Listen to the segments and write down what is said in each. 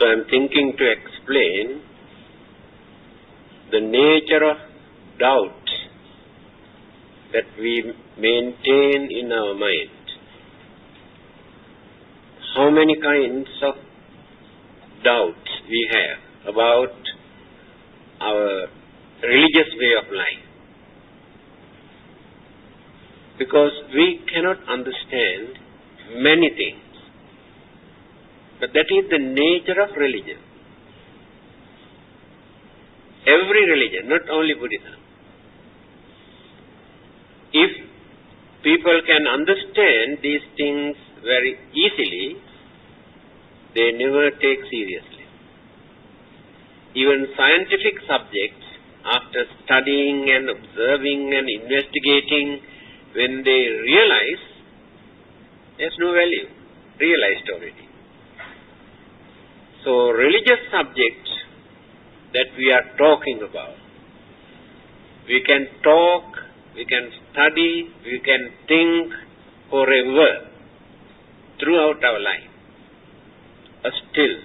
So I am thinking to explain the nature of doubt that we maintain in our mind. How many kinds of doubts we have about our religious way of life. Because we cannot understand many things. But that is the nature of religion. Every religion, not only Buddhism. If people can understand these things very easily, they never take seriously. Even scientific subjects, after studying and observing and investigating, when they realize there's no value, realized already. So religious subjects that we are talking about, we can talk, we can study, we can think forever throughout our life. Still,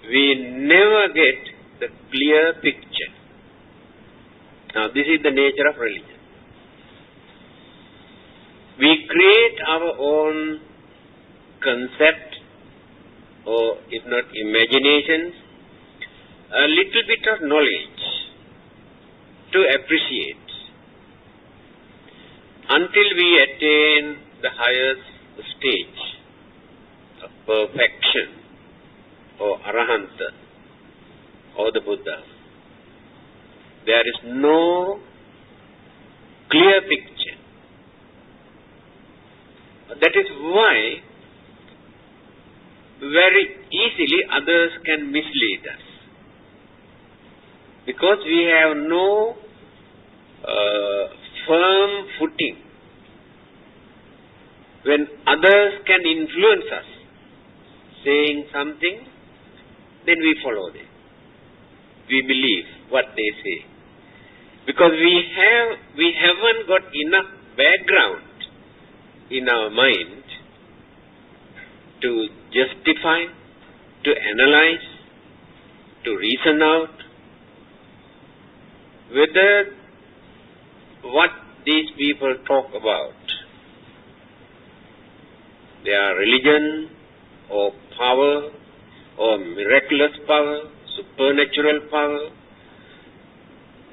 we never get the clear picture. Now, this is the nature of religion. We create our own concept, or if not imaginations, a little bit of knowledge to appreciate until we attain the highest stage of perfection, or Arahanta, or the Buddha. There is no clear picture. That is why very easily others can mislead us. Because we have no firm footing. When others can influence us, saying something, then we follow them. We believe what they say. Because we haven't got enough background in our mind to justify, to analyze, to reason out whether what these people talk about, their religion or power or miraculous power, supernatural power,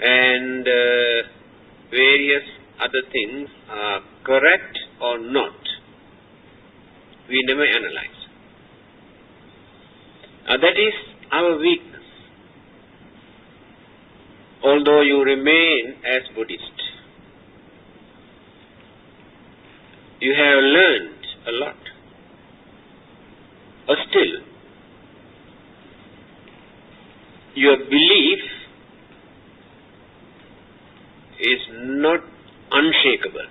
and various other things are correct or not. We never analyze. That is our weakness. Although you remain as Buddhist, you have learned a lot. Still, your belief is not unshakable.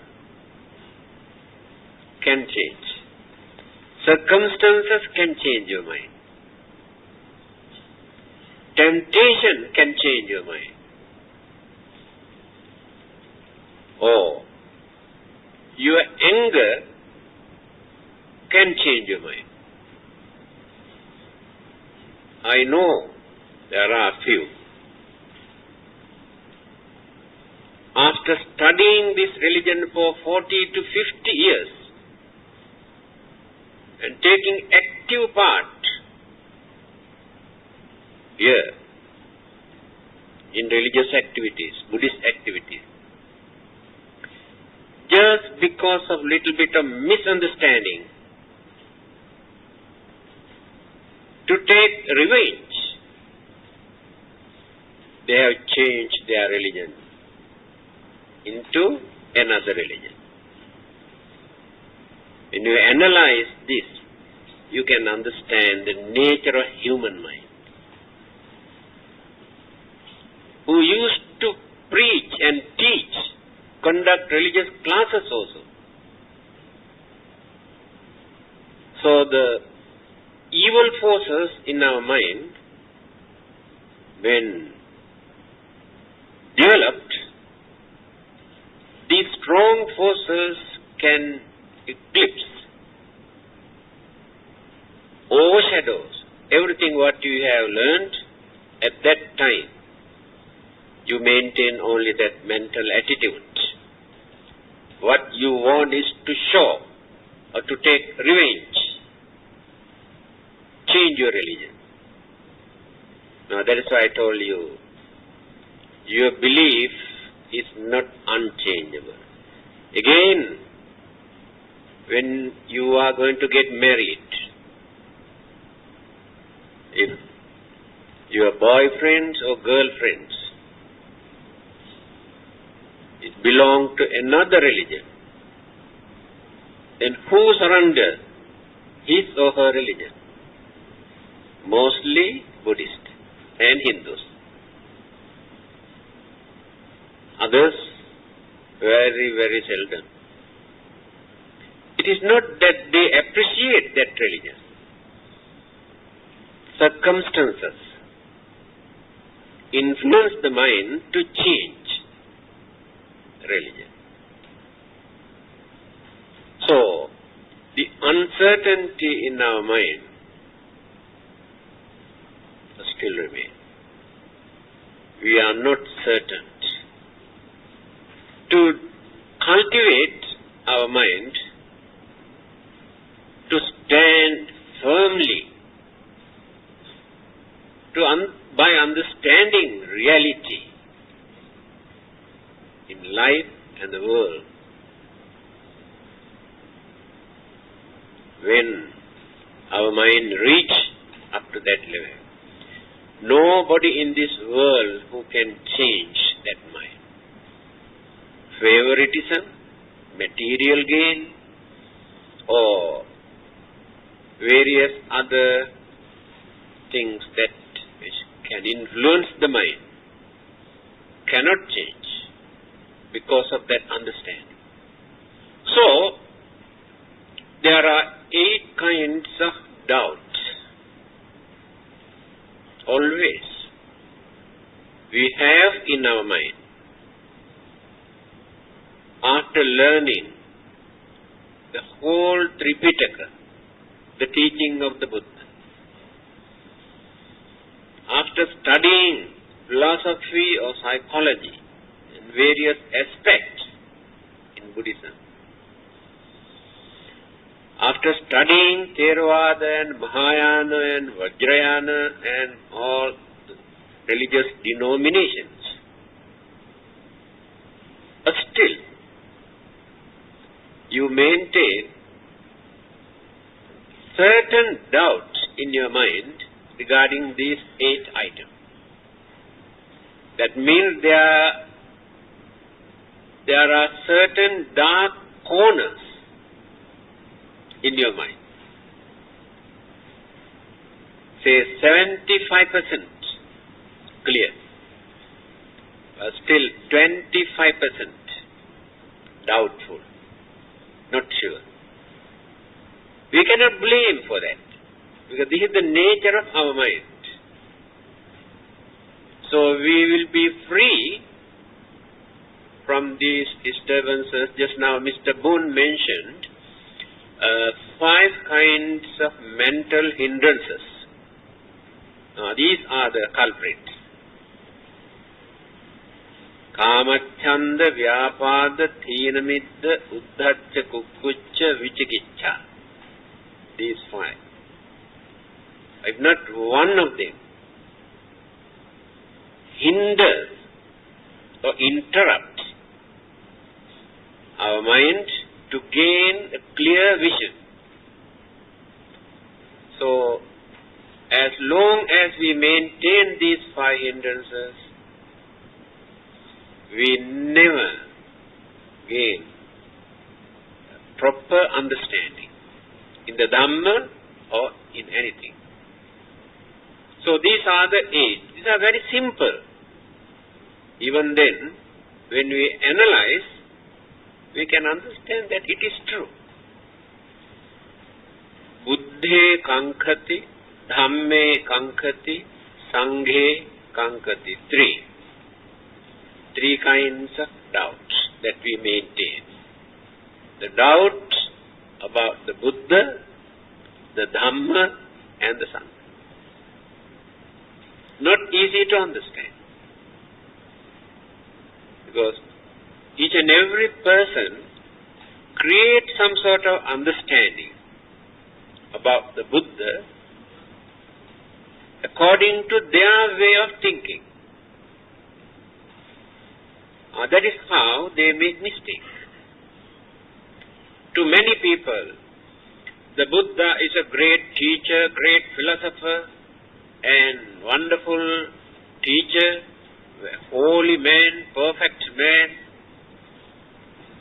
Can change. Circumstances can change your mind. Temptation can change your mind. Or your anger can change your mind. I know there are few. After studying this religion for 40 to 50 years and taking active part here in religious activities, Buddhist activities, just because of little bit of misunderstanding, to take revenge, they have changed their religion into another religion. When you analyze this, you can understand the nature of human mind, who used to preach and teach, conduct religious classes also. So the evil forces in our mind, when developed, these strong forces can eclipse, overshadow everything what you have learned at that time, you maintain only that mental attitude. What you want is to show or to take revenge. Change your religion. Now that is why I told you, your belief is not unchangeable. Again, when you are going to get married, if your boyfriends or girlfriends belong to another religion, then who surrender his or her religion? Mostly Buddhist and Hindus. Others, very, very seldom. It is not that they appreciate that religion. Circumstances influence the mind to change religion. So, the uncertainty in our mind still remains. We are not certain. To cultivate our mind to stand firmly by understanding reality in life and the world. When our mind reach up to that level, nobody in this world who can change that mind. Favoritism, material gain, or various other things that which can influence the mind cannot change because of that understanding. So, there are 8 kinds of doubts. Always. We have in our mind. After learning the whole Tripitaka, the teaching of the Buddha, after studying philosophy or psychology and various aspects in Buddhism, after studying Theravada and Mahayana and Vajrayana and all religious denominations, but still you maintain certain doubts in your mind regarding these 8 items. That means there are certain dark corners in your mind. Say 75% clear, but still 25% doubtful, not sure. We cannot blame for that, because this is the nature of our mind. So we will be free from these disturbances. Just now Mr. Boone mentioned 5 kinds of mental hindrances. These are the culprits. Kamachanda, Vyapada, Thinamidda, Uddhacha, Kukkucha, Vichikicha. These 5. If not one of them hinders or interrupts our mind to gain a clear vision. So, as long as we maintain these 5 hindrances, we never gain proper understanding in the Dhamma or in anything. So these are the 8. These are very simple. Even then, when we analyze, we can understand that it is true. Buddhe kankhati, dhamme kankhati, sanghe kankhati. 3 kinds of doubts that we maintain. The doubt about the Buddha, the Dhamma, and the Sangha. not easy to understand. Because each and every person creates some sort of understanding about the Buddha according to their way of thinking. That is how they make mistakes. To many people, the Buddha is a great teacher, great philosopher, and wonderful teacher, holy man, perfect man,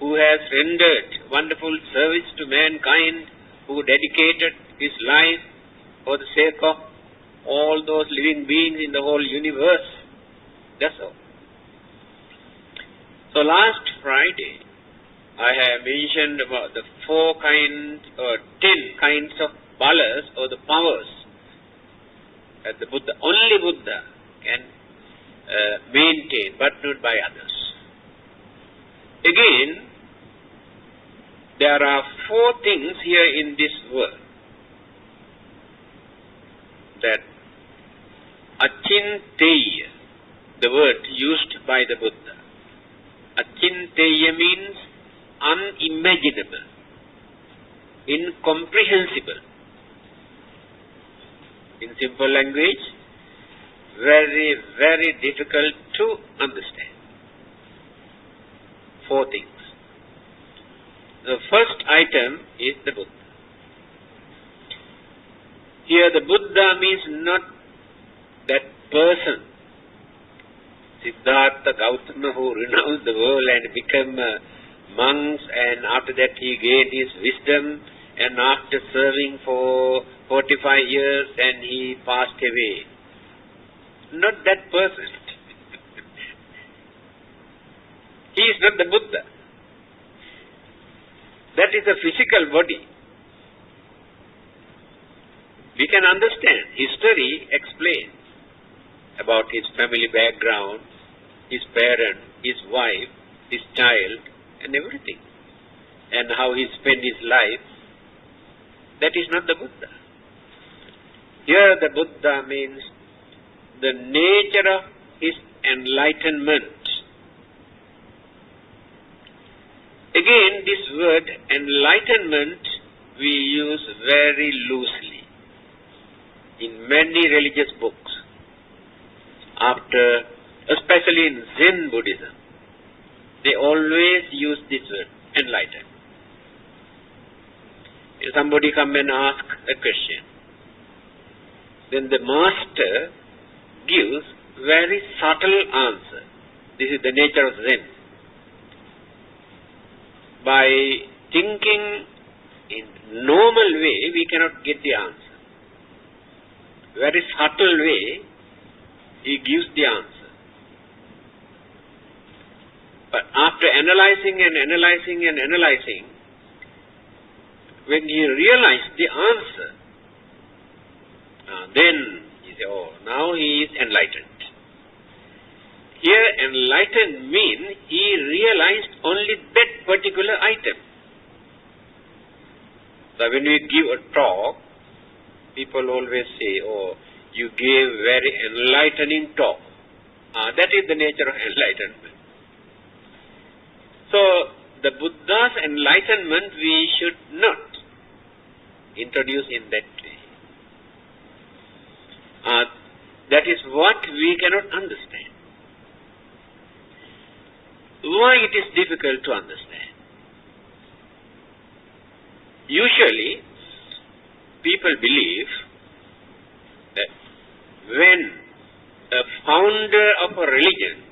who has rendered wonderful service to mankind, who dedicated his life for the sake of all those living beings in the whole universe. That's all. So last Friday, I have mentioned about the 10 kinds of balas or the powers that the Buddha, only Buddha can maintain, but not by others. Again, there are 4 things here in this world that Achinteya, the word used by the Buddha. Achinteya means unimaginable, incomprehensible. In simple language, very, very difficult to understand. 4 things. The first item is the Buddha. Here the Buddha means not that person, Siddhartha Gautama, who renounced the world and became monks, and after that he gained his wisdom, and after serving for 45 years and he passed away. Not that person. He is not the Buddha. That is a physical body. We can understand. History explains about his family background, his parents, his wife, his child, and everything, and how he spent his life. That is not the Buddha. Here the Buddha means the nature of his enlightenment. Again, this word enlightenment we use very loosely in many religious books. Especially in Zen Buddhism, they always use this word, enlightened. If somebody come and ask a question, then the master gives very subtle answer. This is the nature of Zen. By thinking in normal way, we cannot get the answer. Very subtle way, he gives the answer. But after analyzing and analyzing and analyzing, when he realized the answer, then he said, oh, now he is enlightened. Here enlightened means he realized only that particular item. So when we give a talk, people always say, oh, you gave very enlightening talk. That is the nature of enlightenment. So the Buddha's enlightenment we should not introduce in that way. That is what we cannot understand. Why it is difficult to understand? Usually, people believe that when a founder of a religion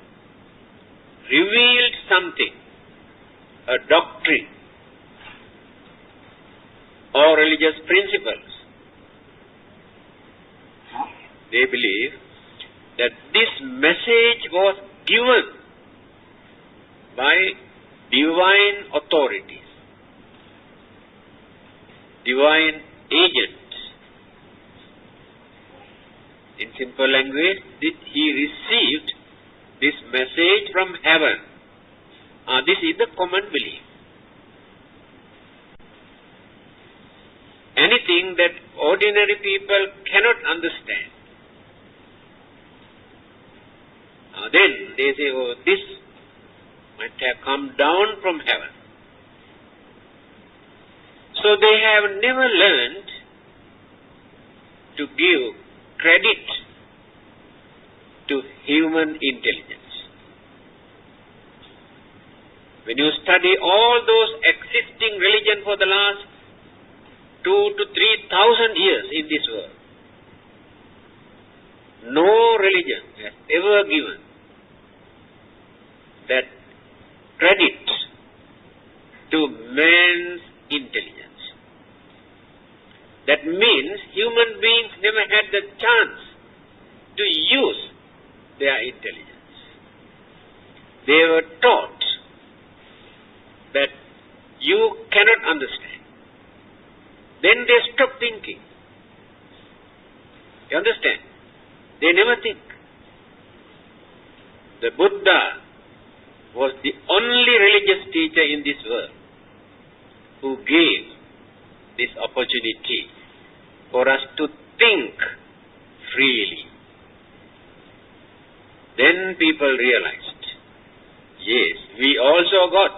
revealed something, a doctrine or religious principles, they believe that this message was given by divine authorities, divine agents. In simple language, he received this message from heaven. This is the common belief. Anything that ordinary people cannot understand, Then they say, oh, this might have come down from heaven. So they have never learned to give credit to human intelligence. When you study all those existing religions for the last 2,000 to 3,000 years in this world, no religion has ever given that credit to man's intelligence. That means human beings never had the chance to use their intelligence. They were taught that you cannot understand. Then they stop thinking. You understand? They never think. The Buddha was the only religious teacher in this world who gave this opportunity for us to think freely. Then people realized, yes, we also got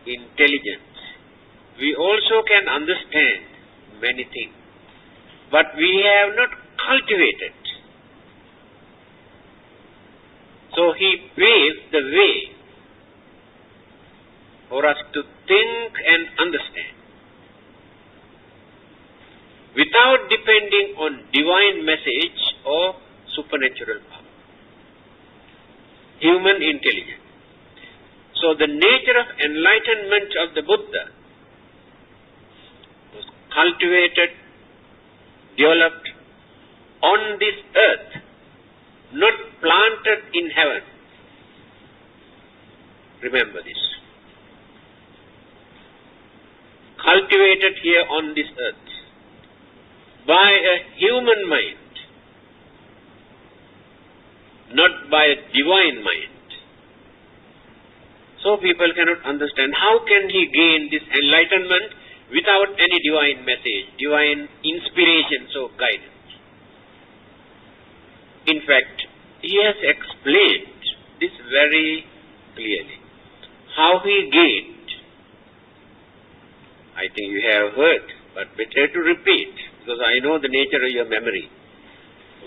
intelligence. We also can understand many things. But we have not cultivated. So he paved the way for us to think and understand without depending on divine message or supernatural power. Human intelligence. So the nature of enlightenment of the Buddha was cultivated, developed on this earth, not planted in heaven. Remember this. Cultivated here on this earth by a human mind, not by a divine mind. So people cannot understand how can he gain this enlightenment without any divine message, divine inspiration, so guidance. In fact, he has explained this very clearly. How he gained, I think you have heard, but better to repeat, because I know the nature of your memory.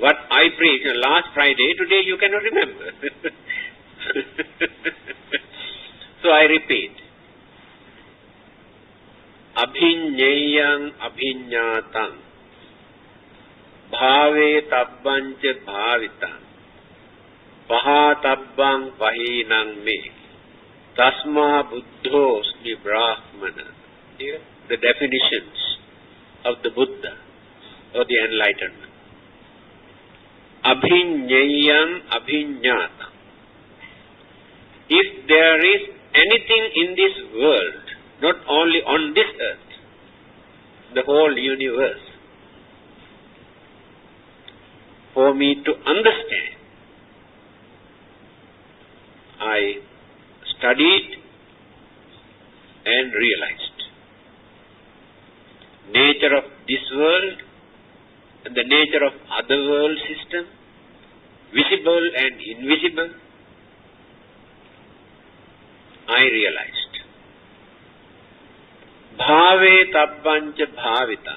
What I preached last Friday, today you cannot remember. So I repeat. Abhinyayang abhinyatang bhave tabbancha bhavitang pahatabbang pahinang me tasma buddhosmi brahmana. Here, the definitions of the Buddha or the enlightenment. Abhinyayang abhinyatang. If there is anything in this world, not only on this earth, the whole universe, for me to understand, I studied and realized nature of this world and the nature of other world system, visible and invisible. I realized. Bhave tabbancha bhavita.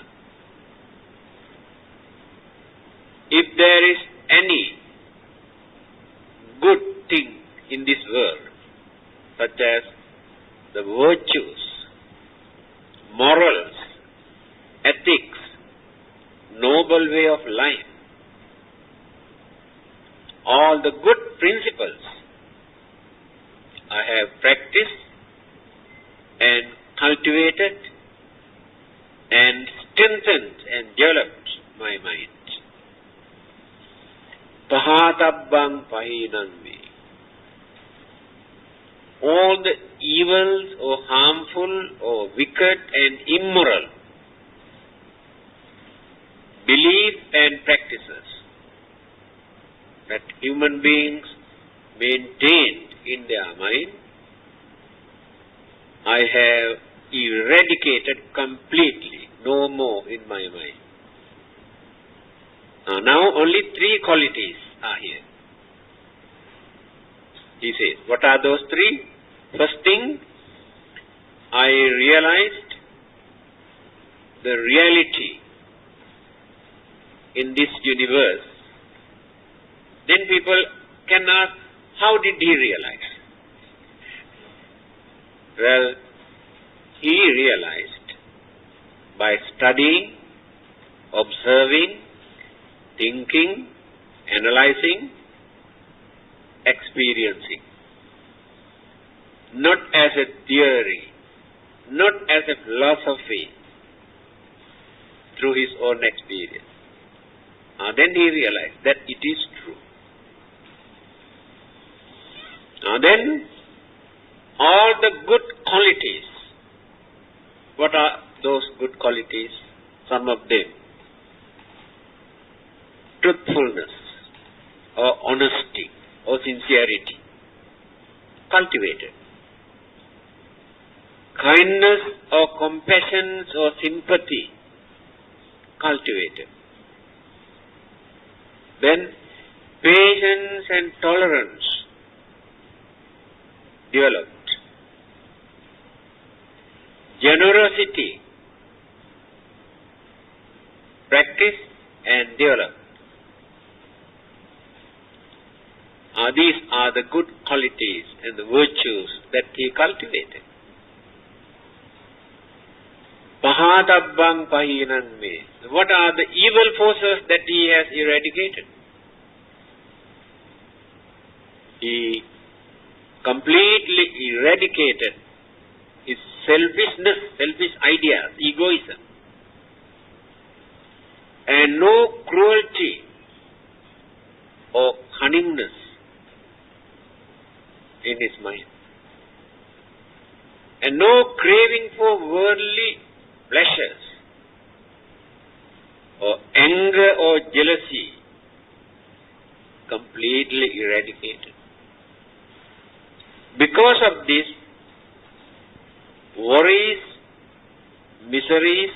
If there is any good thing in this world, such as the virtues, morals, ethics, noble way of life, all the good principles, I have practiced and cultivated and strengthened and developed my mind. Pahatabbang pahinang me. All the evils or harmful or wicked and immoral beliefs and practices that human beings maintained in their mind, I have eradicated completely, no more in my mind. Now only three qualities are here. He says, what are those three? First thing, I realized the reality in this universe. Then people can ask, how did he realize? Well, he realized by studying, observing, thinking, analyzing, experiencing. Not as a theory, not as a philosophy, through his own experience. Then he realized that it is true. Then all the good qualities. What are those good qualities? Some of them. Truthfulness, or honesty, or sincerity. Cultivated. Kindness or compassion or sympathy. Cultivated. Then patience and tolerance developed. Generosity practiced and developed. These are the good qualities and the virtues that he cultivated. Pahatabbang pahinan me. What are the evil forces that he has eradicated? He completely eradicated his selfishness, selfish ideas, egoism, and no cruelty or cunningness in his mind, and no craving for worldly pleasures, or anger or jealousy, completely eradicated. Because of this, worries, miseries,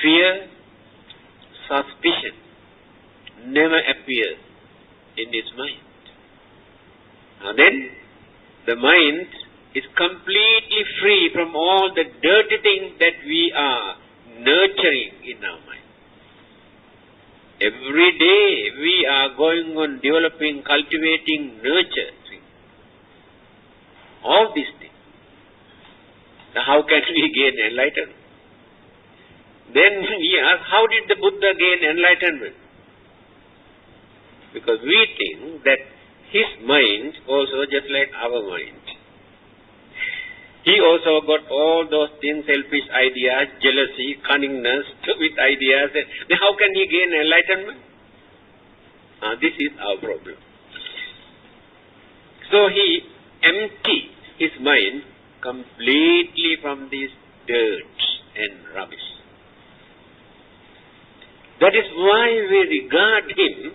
fear, suspicion never appears in his mind. Then the mind is completely free from all the dirty things that we are nurturing in our mind. Every day we are going on developing, cultivating, nurturing all these things. Now how can we gain enlightenment? Then we ask, how did the Buddha gain enlightenment? Because we think that his mind also just like our mind. He also got all those things, selfish ideas, jealousy, cunningness, stupid ideas. Then how can he gain enlightenment? This is our problem. So he emptied his mind completely from these dirt and rubbish. That is why we regard him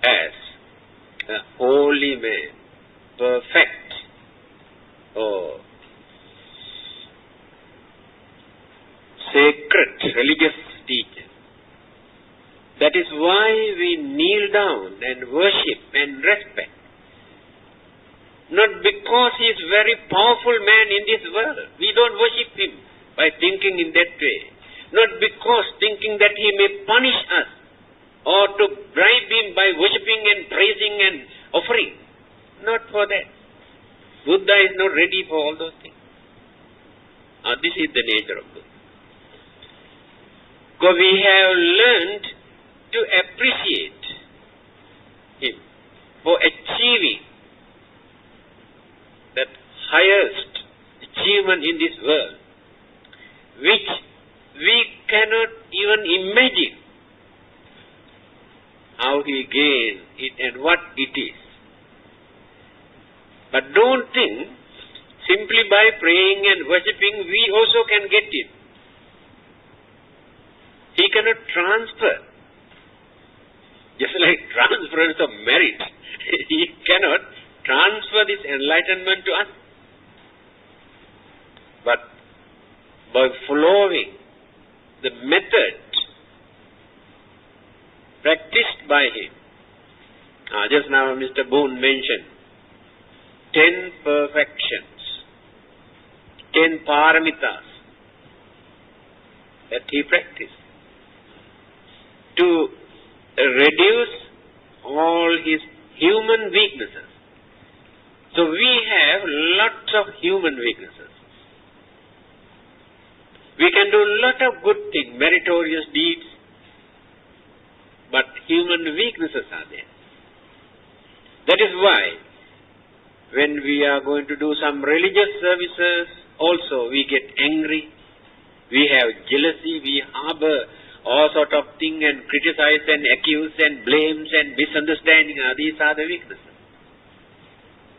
as a holy man, perfect, or sacred religious teacher. That is why we kneel down and worship and respect. Not because he is a very powerful man in this world. We don't worship him by thinking in that way. Not because thinking that he may punish us, or to bribe him by worshipping and praising and offering. Not for that. Buddha is not ready for all those things. This is the nature of Buddha. Because we have learned to appreciate him for achieving that highest achievement in this world, which we cannot even imagine how he gained it and what it is. But don't think simply by praying and worshipping we also can get it. He cannot transfer. Just like transference of merit. He cannot transfer this enlightenment to us. But by following the method practiced by him, Just now Mr. Boone mentioned 10 perfections, 10 paramitas that he practiced to reduce all his human weaknesses. So we have lots of human weaknesses. We can do a lot of good things, meritorious deeds, but human weaknesses are there. That is why when we are going to do some religious services, also we get angry, we have jealousy, we harbor all sort of things and criticize and accuse and blames and misunderstanding. These are the weaknesses.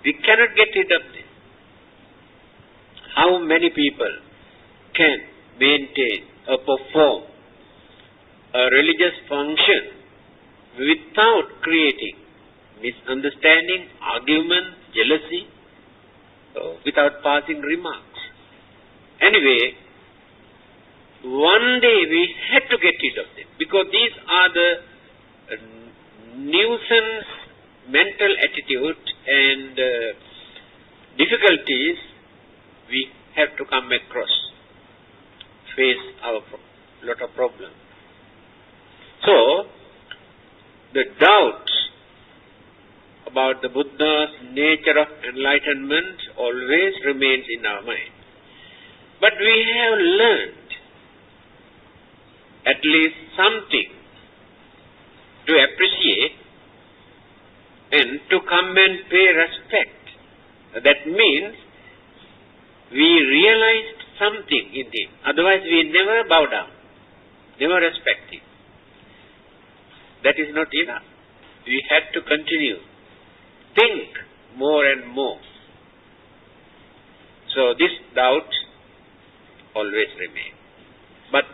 We cannot get rid of this. How many people can maintain or perform a religious function without creating misunderstanding, argument, jealousy, without passing remarks? Anyway, one day we had to get rid of them, because these are the nuisance mental attitude and difficulties we have to come across, face our lot of problems. So, the doubt about the Buddha's nature of enlightenment always remains in our mind. But we have learned at least something to appreciate and to come and pay respect. That means we realized something in him. Otherwise we never bow down, never respect him. That is not enough. We had to continue, think more and more. So this doubt always remains. But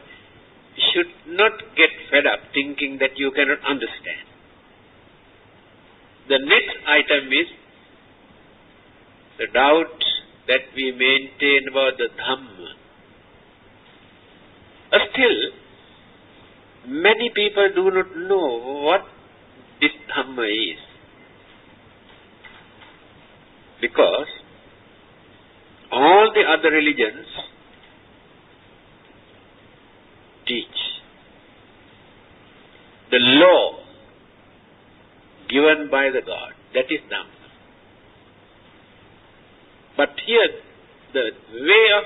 you should not get fed up thinking that you cannot understand. The next item is the doubt that we maintain about the Dhamma. Still, many people do not know what this Dhamma is. Because all the other religions teach the law given by the God, that is Dhamma. But here the way of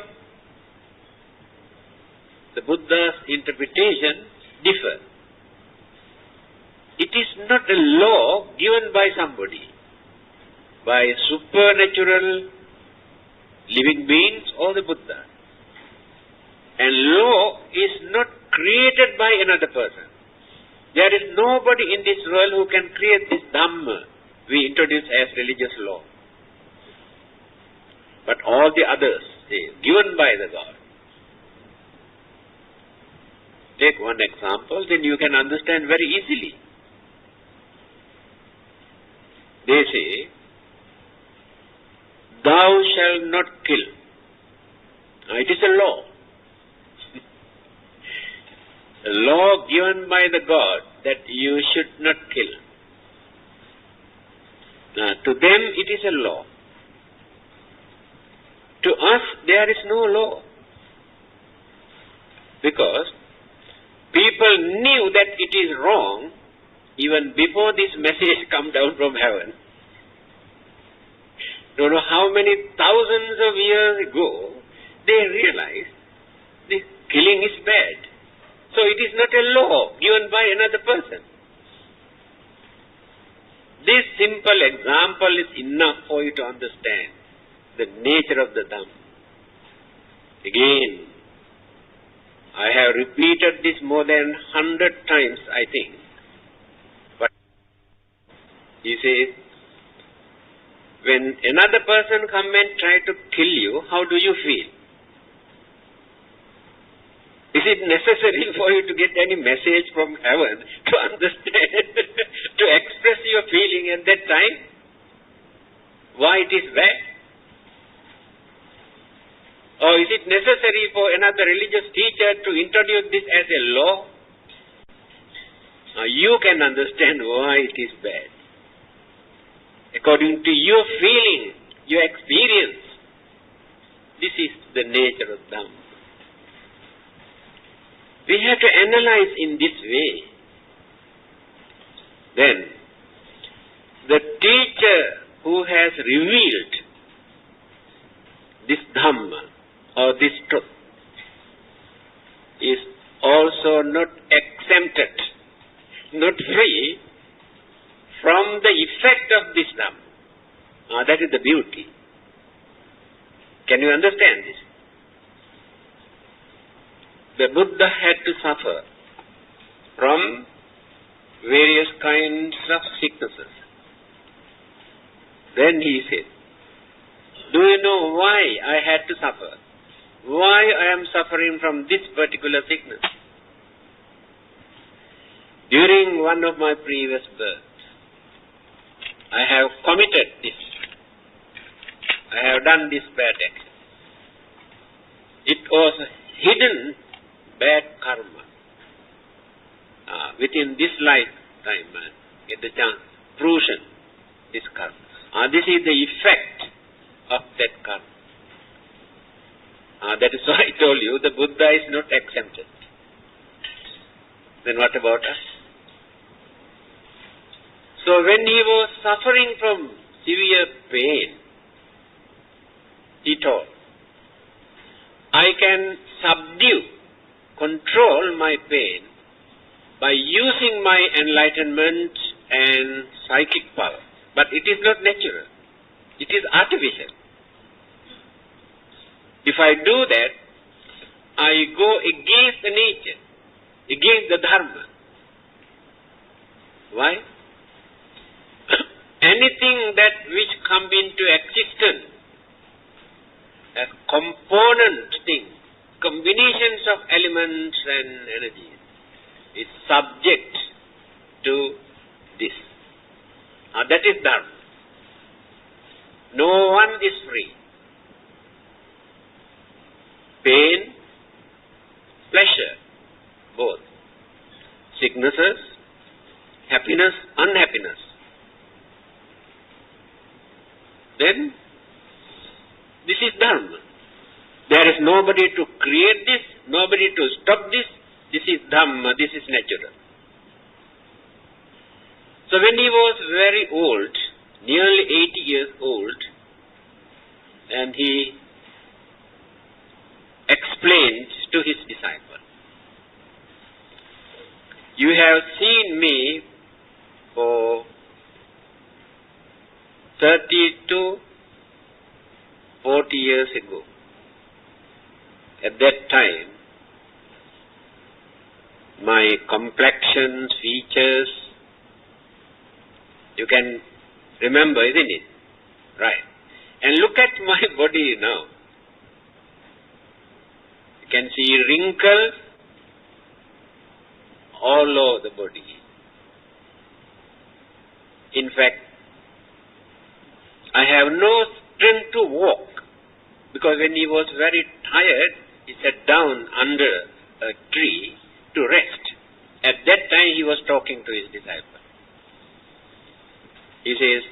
the Buddha's interpretation differ. It is not a law given by somebody, by supernatural living beings or the Buddha. And law is not created by another person. There is nobody in this world who can create this Dhamma we introduce as religious law. But all the others, given by the God. Take one example, then you can understand very easily. They say, thou shalt not kill. Now, it is a law. A law given by the God that you should not kill. Now, to them it is a law. To us there is no law. Because people knew that it is wrong even before this message come down from heaven. Don't know how many thousands of years ago they realized this killing is bad. So it is not a law given by another person. This simple example is enough for you to understand the nature of the Dhamma. Again, I have repeated this more than 100 times, I think. But he says, when another person come and try to kill you, how do you feel? Is it necessary for you to get any message from heaven to understand, to express your feeling at that time? Why it is bad? Or is it necessary for another religious teacher to introduce this as a law? Now you can understand why it is bad. according to your feeling, your experience. This is the nature of Dhamma. We have to analyze in this way. Then, the teacher who has revealed this Dhamma or this truth is also not exempted, not free from the effect of this Dhamma. That is the beauty. Can you understand this? The Buddha had to suffer from various kinds of sicknesses. Then he said, do you know why I had to suffer? Why I am suffering from this particular sickness? During one of my previous births, I have committed this. I have done this bad act. It was hidden bad karma. Within this lifetime, get the chance, fruition, this karma. This is the effect of that karma. That is why I told you the Buddha is not exempted. Then what about us? So when he was suffering from severe pain, he told, I can subdue, control my pain by using my enlightenment and psychic power. But it is not natural. It is artificial. If I do that, I go against the nature, against the Dharma. Why? Anything that which come into existence as component things, combinations of elements and energies, is subject to this. That is Dharma. No one is free. Pain, pleasure, both. Sicknesses, happiness, unhappiness. Then, this is Dharma. There is nobody to create this, nobody to stop this. This is Dhamma, this is natural. So when he was very old, nearly 80 years old, and he explained to his disciple, you have seen me for 30 to 40 years ago. At that time, my complexion, features, you can remember, isn't it? Right. And look at my body now. You can see wrinkles all over the body. In fact, I have no strength to walk, because when he was very tired, he sat down under a tree to rest. At that time he was talking to his disciple. He says,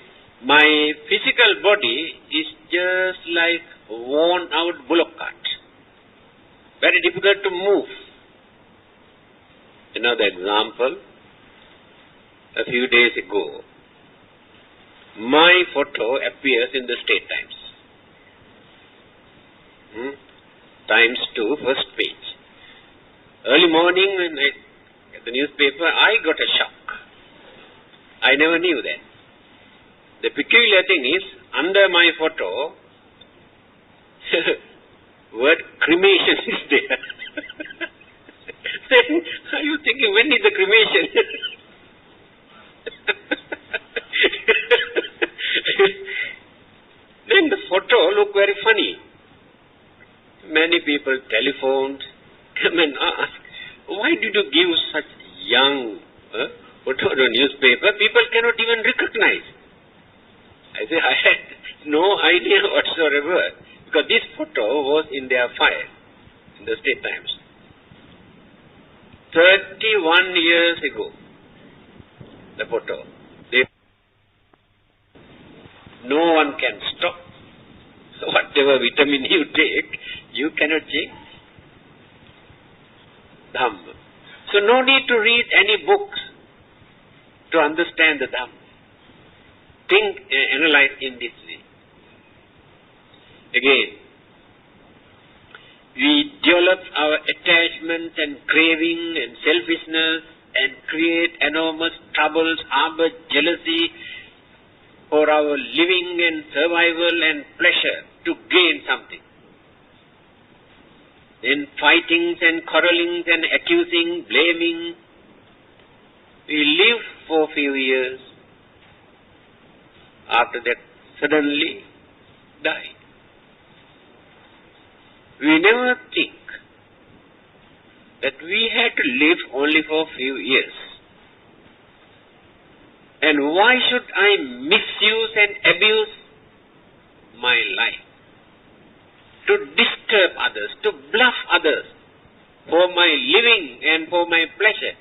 my physical body is just like worn out bullock cart. Very difficult to move. Another example, a few days ago, my photo appears in the State Times. Times 2, first page. Early morning when I get the newspaper, I got a shock. I never knew that. The peculiar thing is, under my photo, word cremation is there. Then are you thinking, when is the cremation? Then the photo looked very funny. Many people telephoned, come and ask, why did you give such young photo on a newspaper? People cannot even recognize. I say, I had no idea whatsoever, because this photo was in their file, in the State Times. 31 years ago, the photo. No one can stop. So whatever vitamin you take, you cannot change. Dhamma. So no need to read any books to understand the Dhamma. Think and analyze in this way. Again, we develop our attachments and craving and selfishness and create enormous troubles, harbor jealousy for our living and survival and pleasure to gain something. Then fightings and quarrelings and accusing, blaming. We live for a few years. After that, suddenly die. We never think that we had to live only for a few years. And why should I misuse and abuse my life? To disturb others, to bluff others for my living and for my pleasure.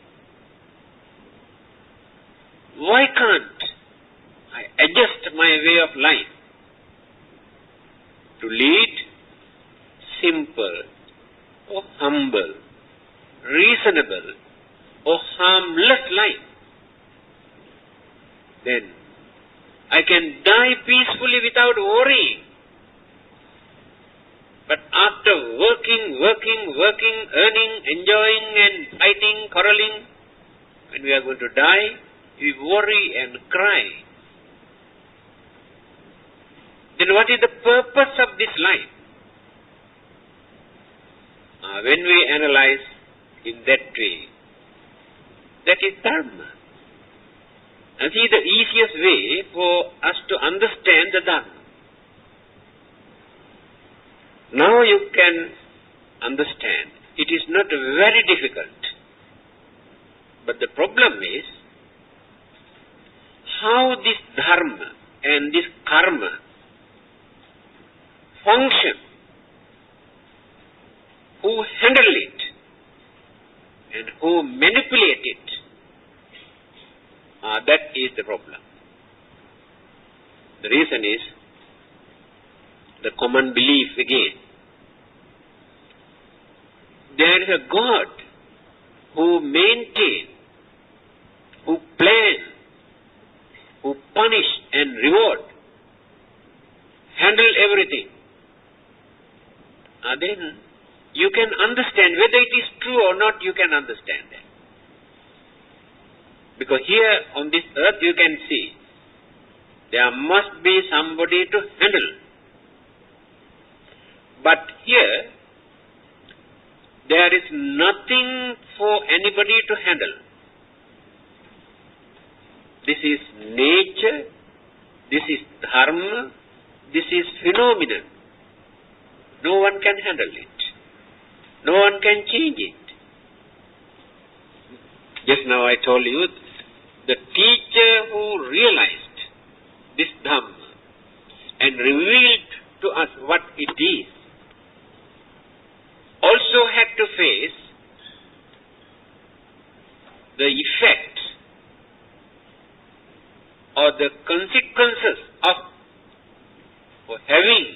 Why can't I adjust my way of life to lead simple or humble, reasonable or harmless life? Then I can die peacefully without worrying. But after working, earning, enjoying and fighting, quarreling, when we are going to die, we worry and cry. Then what is the purpose of this life? When we analyze in that way, that is Dharma. And see, the easiest way for us to understand the Dharma. Now you can understand. It is not very difficult. But the problem is how this Dharma and this Karma function. Who handle it and who manipulate it. That is the problem. The reason is the common belief again. There is a God who maintains, who plans, who punish and reward, handle everything. Then you can understand whether it is true or not. You can understand that. Because here on this earth you can see there must be somebody to handle. But here there is nothing for anybody to handle. This is nature, this is dharma, this is phenomenon. No one can handle it. No one can change it. Just now I told you, the teacher who realized this Dhamma and revealed to us what it is, also had to face the effects or the consequences of having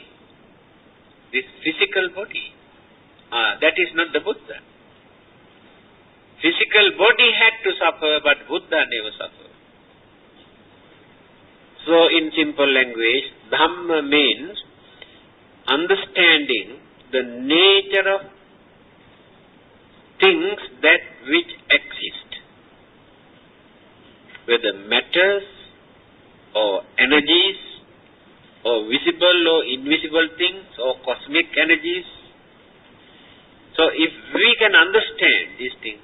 this physical body. That is not the Buddha. Physical body had to suffer, but Buddha never suffered. So in simple language, Dhamma means understanding the nature of things that which exist, whether matters or energies or visible or invisible things or cosmic energies. So if we can understand these things,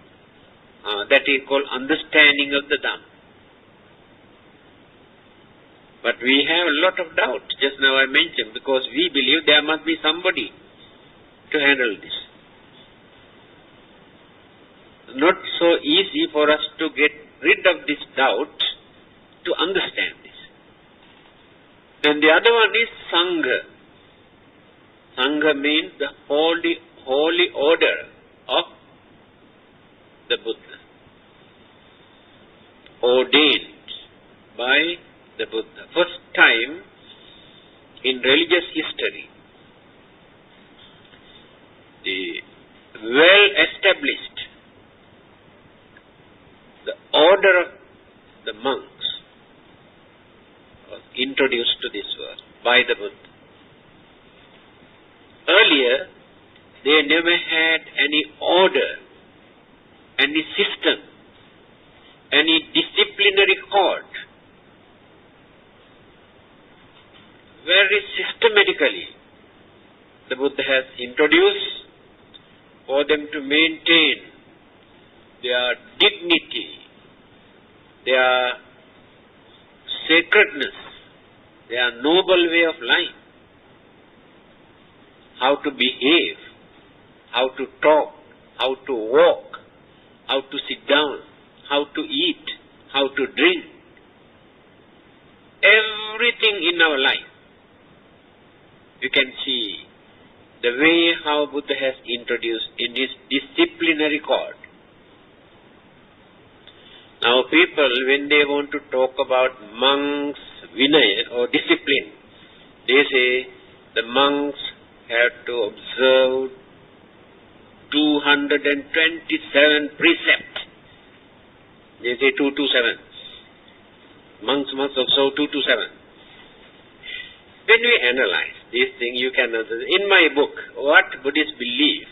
that is called understanding of the Dhamma. But we have a lot of doubt, just now I mentioned, because we believe there must be somebody to handle this. Not so easy for us to get rid of this doubt, to understand this. And the other one is Sangha. Sangha means the holy order of the Buddha, ordained by the Buddha. First time in religious history, the well-established, the order of the monks was introduced to this world by the Buddha. Earlier, they never had any order, any system, any disciplinary code. Very systematically, the Buddha has introduced for them to maintain their dignity, their sacredness, their noble way of life, how to behave, how to talk, how to walk, how to sit down, how to eat, how to drink. Everything in our life, you can see the way how Buddha has introduced in his disciplinary code. Now people, when they want to talk about monks' vinaya or discipline, they say the monks have to observe 227 precepts. They say 227. Monks must observe 227. When we analyze this thing, you can understand. In my book, What Buddhists Believe,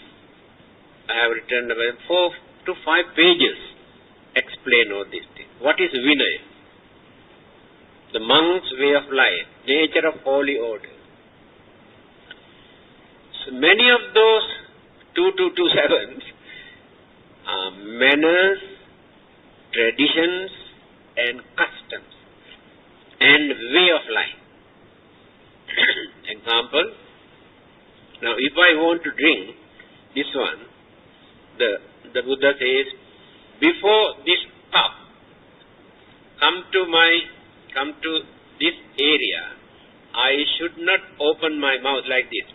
I have written about 4 to 5 pages explain all these things. What is Vinaya? The monk's way of life, nature of holy order. So many of those 2227 are manners, traditions and customs and way of life. Example, now if I want to drink this one, the Buddha says, before this cup come to this area, I should not open my mouth like this.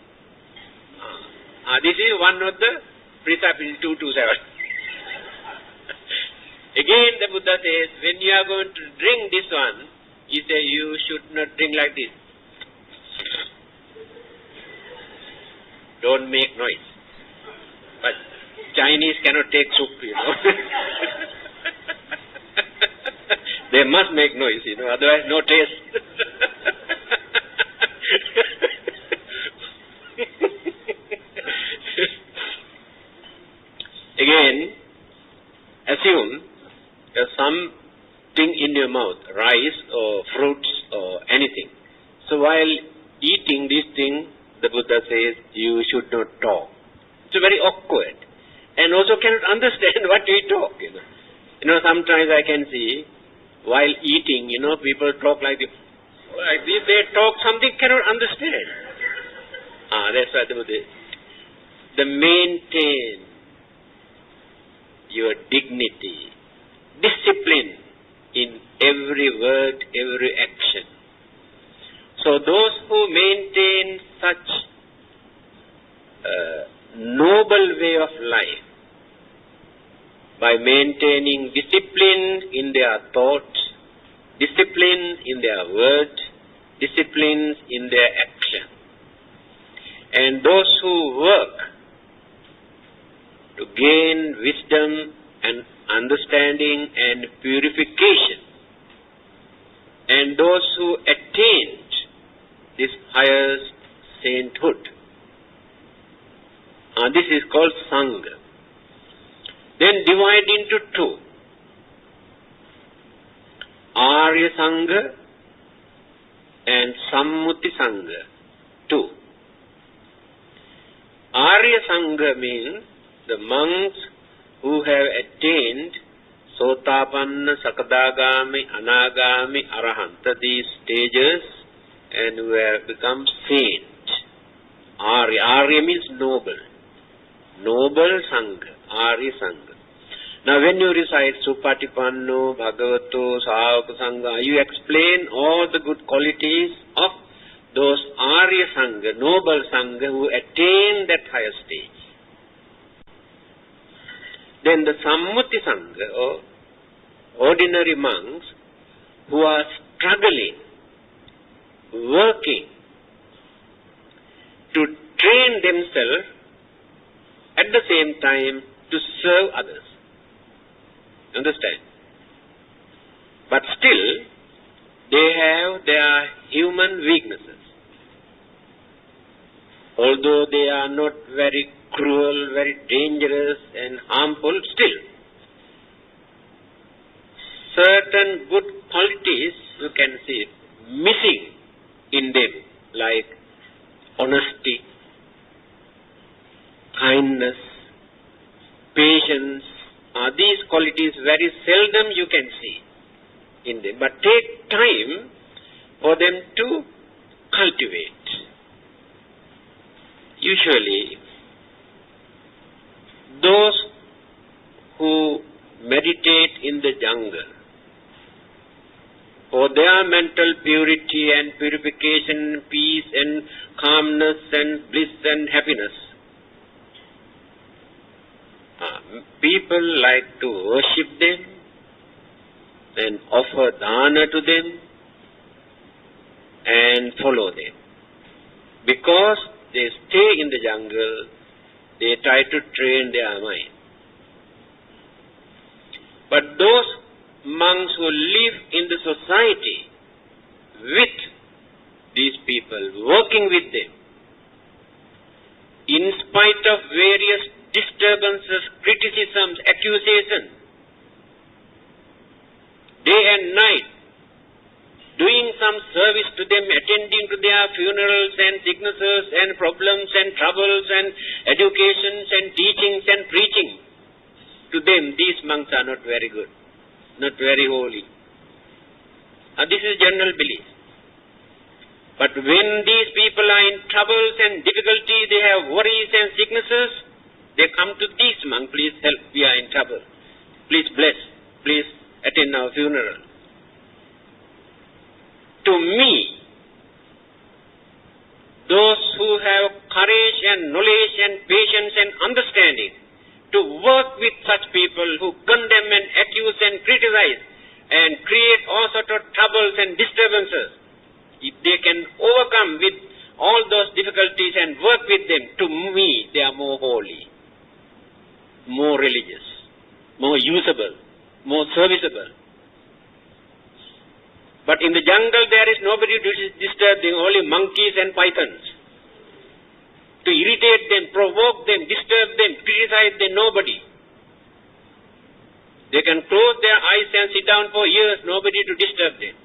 This is one of the precepts in 227. Again the Buddha says, when you are going to drink this one, he says you should not drink like this. Don't make noise. But Chinese cannot take soup, They must make noise, otherwise no taste. Again, assume there's something in your mouth, rice or fruits or anything. So while eating this thing, the Buddha says, you should not talk. It's very awkward. And also cannot understand what we talk, sometimes I can see, while eating, people talk like this. Like this, they talk something cannot understand. That's why the Buddha, the maintain your dignity, discipline in every word, every action. So those who maintain such noble way of life, by maintaining discipline in their thoughts, discipline in their words, disciplines in their action, and those who work to gain wisdom and understanding and purification, and those who attain this highest sainthood. This is called Sangha. Then divide into 2. Arya Sangha and Sammuti Sangha. 2. Arya Sangha means the monks who have attained Sotapanna, Sakadagami, Anagami, Arahanta, these stages, and who have become saint. Arya. Arya means noble. Noble Sangha. Arya Sangha. Now when you recite Supatipanno, Bhagavato, Sāvaka Sangha, you explain all the good qualities of those Arya Sangha, noble Sangha who attain that higher stage. Then the Sammuti Sangha, or ordinary monks who are struggling, working to train themselves at the same time to serve others. Understand? But still, they have their human weaknesses. Although they are not very cruel, very dangerous and harmful, still, certain good qualities you can see missing in them, like honesty, kindness, patience. These qualities very seldom you can see in them, but take time for them to cultivate. Usually, those who meditate in the jungle for their mental purity and purification, peace and calmness and bliss and happiness, people like to worship them and offer dana to them and follow them. Because they stay in the jungle, they try to train their mind. But those monks who live in the society with these people, working with them, in spite of various disturbances, criticisms, accusations, day and night, doing some service to them, attending to their funerals and sicknesses and problems and troubles and educations and teachings and preaching. To them, these monks are not very good, not very holy. This is general belief. But when these people are in troubles and difficulty, they have worries and sicknesses, they come to these monks, please help, we are in trouble. Please bless, please attend our funeral. To me, those who have courage and knowledge and patience and understanding to work with such people who condemn and accuse and criticize and create all sorts of troubles and disturbances, if they can overcome with all those difficulties and work with them, to me they are more holy, more religious, more usable, more serviceable. But in the jungle there is nobody to disturb them, only monkeys and pythons. To irritate them, provoke them, disturb them, criticize them, nobody. They can close their eyes and sit down for years, nobody to disturb them.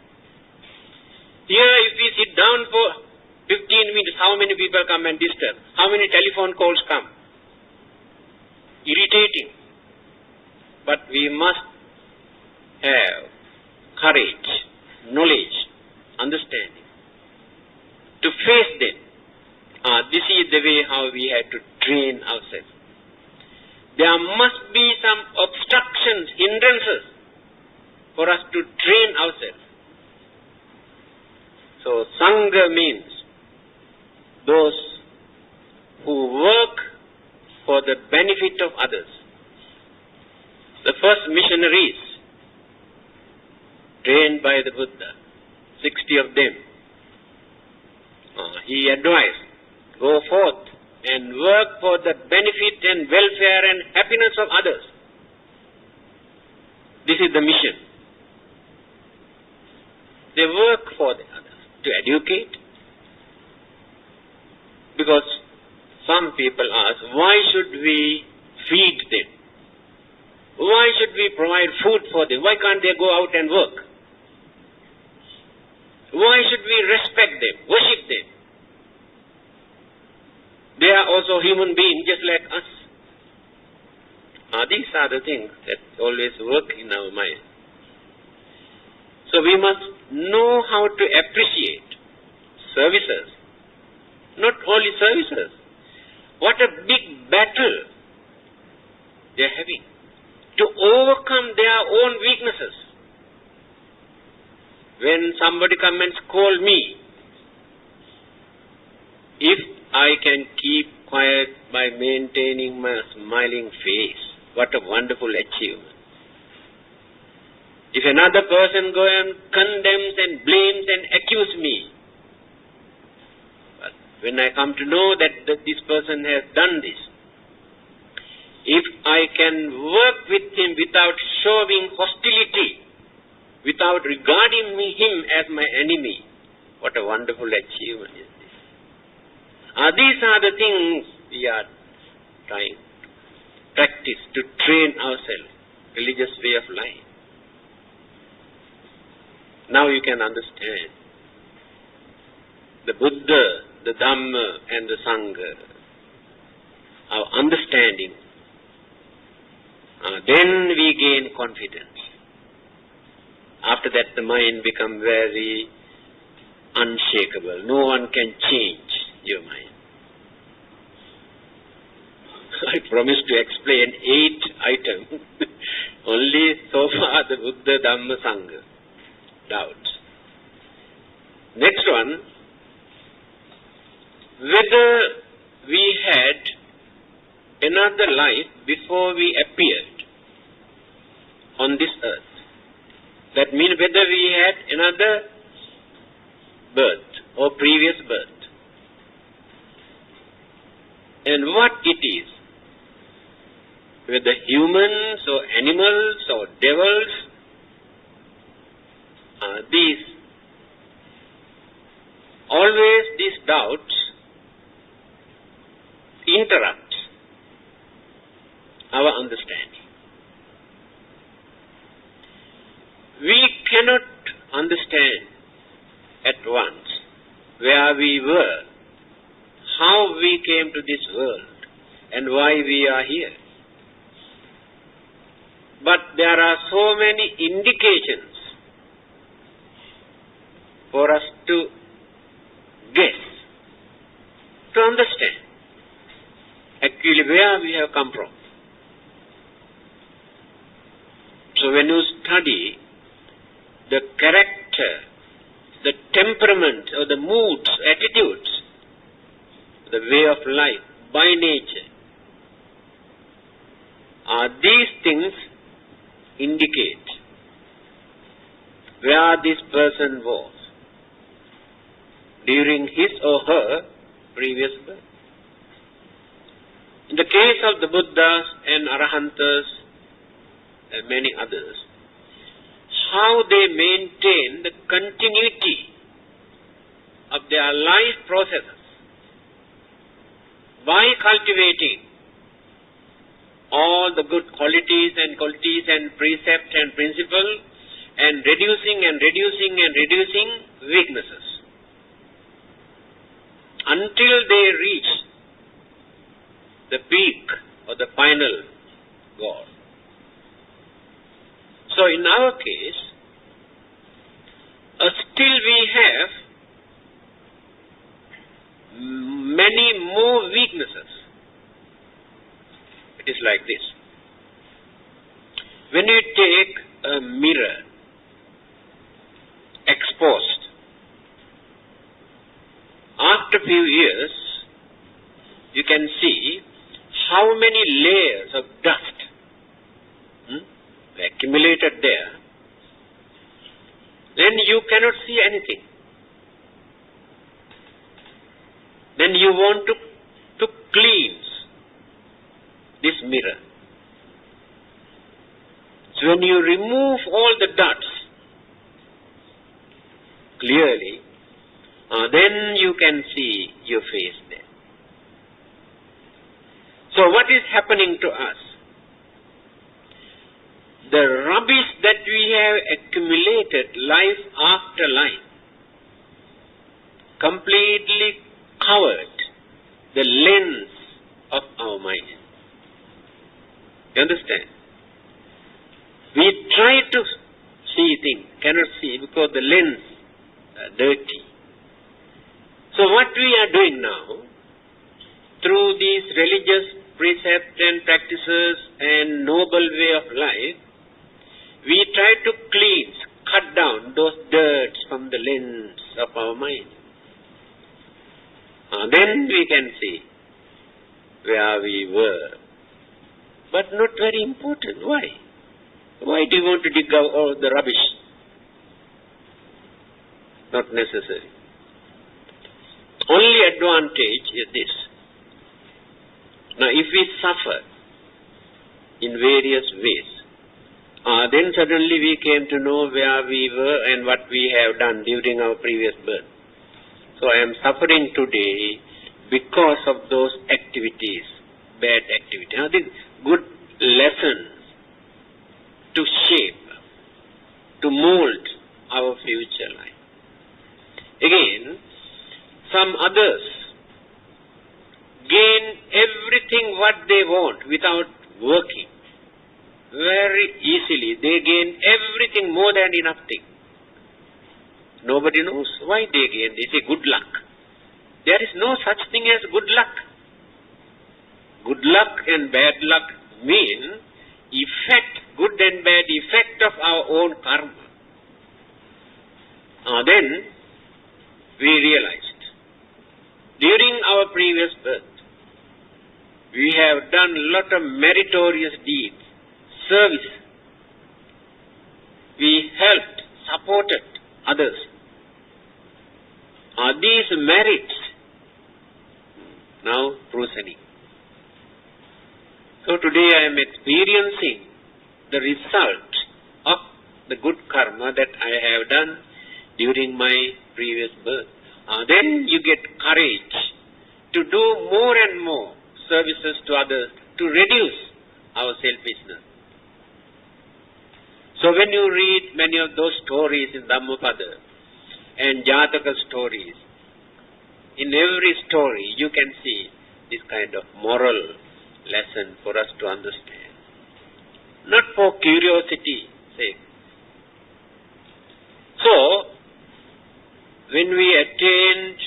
Here if we sit down for 15 minutes, how many people come and disturb? How many telephone calls come? Irritating. But we must have courage, knowledge, understanding to face them. This is the way how we have to train ourselves. There must be some obstructions, hindrances for us to train ourselves. So Sangha means those who work for the benefit of others. The first missionaries trained by the Buddha, 60 of them, he advised, go forth and work for the benefit and welfare and happiness of others. This is the mission. They work for the others, to educate. Because some people ask, why should we feed them? Why should we provide food for them? Why can't they go out and work? Why should we respect them, worship them? They are also human beings just like us. These are the things that always work in our mind. So we must know how to appreciate services. Not only services. What a big battle they are having to overcome their own weaknesses. When somebody comes and scolds me, if I can keep quiet by maintaining my smiling face, what a wonderful achievement. If another person goes and condemns and blames and accuses me, but when I come to know that this person has done this, if I can work with him without showing hostility, without regarding him as my enemy, what a wonderful achievement is this. These are the things we are trying to practice, to train ourselves, religious way of life. Now you can understand the Buddha, the Dhamma and the Sangha, our understanding. Then we gain confidence. After that the mind becomes very unshakable. No one can change your mind. I promised to explain 8 items. Only so far the Buddha, Dhamma, Sangha. Doubts. Next one, whether we had another life before we appeared on this earth. That means whether we had another birth or previous birth. And what it is, whether humans or animals or devils, these doubts interrupt our understanding. We cannot understand at once where we were, how we came to this world, and why we are here. But there are so many indications for us to guess, to understand actually where we have come from. So when you study the character, the temperament or the moods, attitudes, the way of life by nature, these things indicate where this person was during his or her previous birth. In the case of the Buddhas and Arahantas and many others, how they maintain the continuity of their life processes by cultivating all the good qualities and precepts and principles, and reducing weaknesses until they reach the peak or the final goal. So in our case, still we have many more weaknesses. It is like this. When you take a mirror exposed, after a few years, you can see how many layers of dust accumulated there. Then you cannot see anything. Then you want to cleanse this mirror. So when you remove all the dots clearly, then you can see your face there. So what is happening to us? The rubbish that we have accumulated life after life completely covered the lens of our mind. You understand? We try to see things, cannot see because the lens are dirty. So what we are doing now, through these religious precepts and practices and noble way of life, we try to cleanse, cut down those dirts from the lens of our mind. Then we can see where we were. But not very important. Why? Why do you want to dig out all the rubbish? Not necessary. Only advantage is this. Now, if we suffer in various ways, then suddenly we came to know where we were and what we have done during our previous birth. So I am suffering today because of those activities, bad activities. Now, these good lessons to shape, to mold our future life. Again, some others gain everything what they want without working. Very easily, they gain everything, more than enough thing. Nobody knows why they gain. They say good luck. There is no such thing as good luck. Good luck and bad luck mean effect, good and bad effect of our own karma. Then we realized, during our previous birth, we have done a lot of meritorious deeds, service. We helped, supported others. These merits now proceeding. So today I am experiencing the result of the good karma that I have done during my previous birth. Then you get courage to do more and more services to others to reduce our selfishness. So when you read many of those stories in Dhammapada and Jataka stories, in every story you can see this kind of moral lesson for us to understand. Not for curiosity's sake. So, when we attained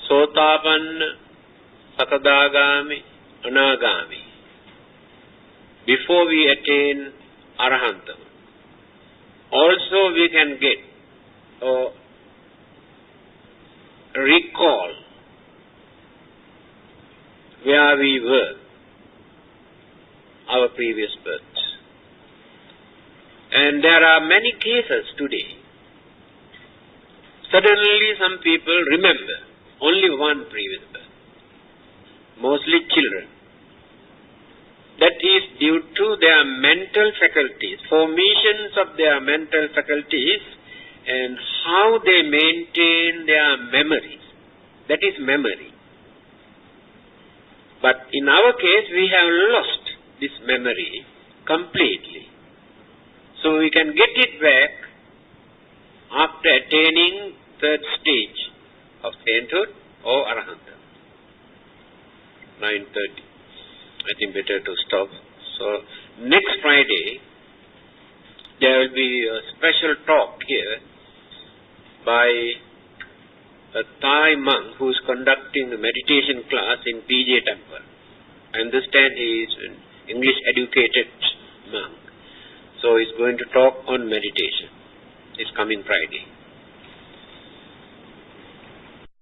Sotapanna, Sakadagami, Anagami, before we attain Arahanta, also we can get or recall where we were, our previous births. And there are many cases today. Suddenly some people remember only one previous birth, mostly children. That is due to their mental faculties, formations of their mental faculties, and how they maintain their memories. That is memory. But in our case, we have lost this memory completely. So we can get it back after attaining third stage of sainthood or arahanta. 9:30. I think better to stop. So next Friday there will be a special talk here by a Thai monk who is conducting a meditation class in PJ Temple. I understand he is an English educated monk. So he is going to talk on meditation. It's coming Friday.